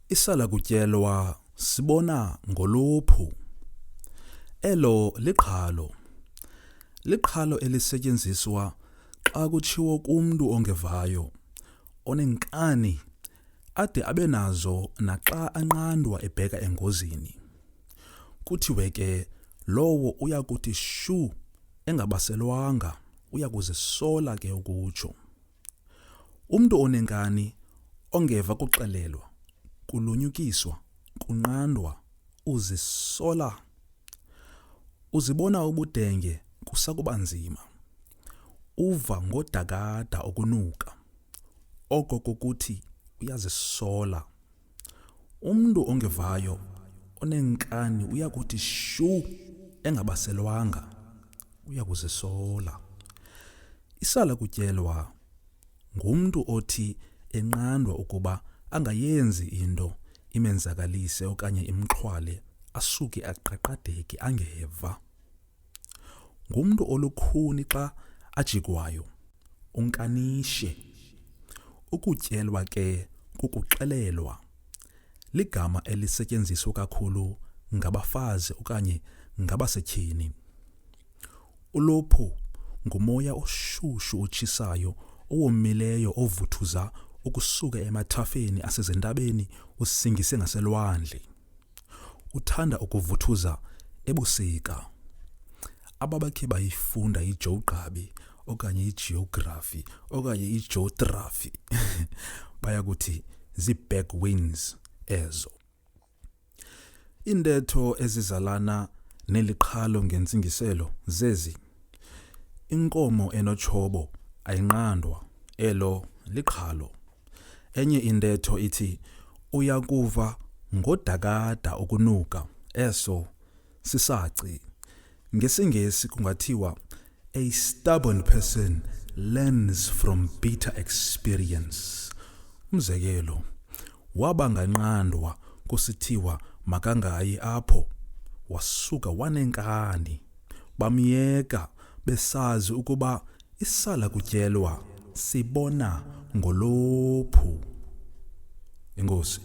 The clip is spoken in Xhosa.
ISALAKUTYELWA Sibona Ngolophu. Elo liqhalo. Liqhalo elisetyenziswa xa kutshiwo kumntu ongevayo, onenkani, ade abe nazo naxa anqandwa ebheka engozini. Kuthiwe ke lowo uya kuthi shu engabaselwanga, uya kuzisola ke ukutsho. Umntu onenkani ongeva kuxelelwa, kulunyukiswa, kunqandwa, uzisola. Uzibona ubudenge kusakuba nzima. Uva ngodakada okunuka. Oko kokuthi uyazisola. Umntu ongevayo, onenkani uya kuthi shu engabaselwanga, uya kuzisola. ISALAKUTYELWA ngumntu othi enqandwa ukuba angayenzi into imenzakalise okanye imxhwale, asuke aqaqadeke angeva. Ngumntu olukhuni xa ajikwayo, unkanishe. Ukutyelwa ke kukuxelelwa. Ligama elisetyenziswa kakhulu ngabafazi okanye ngabasetyhini. Ulophu ngumoya oshushu otshisayo, owomileyo ovuthuza ukusuka emathafeni asezintabeni usingise ngaselwandle. Uthanda ukuvuthuza ebusika. Ababakhe bayifunda igeography okanye igeography okanye igeography baya kuthi zii-back winds ezo. Iintetho ezizalana neliqhalo ngentsingiselo zezi: inkomo enotshobo ayinqandwa, elo liqhalo. Enye intetho ithi uya kuva ngodakada okunuka, eso sisaci. NgesiNgesi kungathiwa a stubborn person learns from bitter experience. Umzekelo, waba nganqandwa kusithiwa makangayi apho, wasuka wanenkani. Bamyeka besazi ukuba ISALAKUTYELWA sibona ngolophu. Enkosi.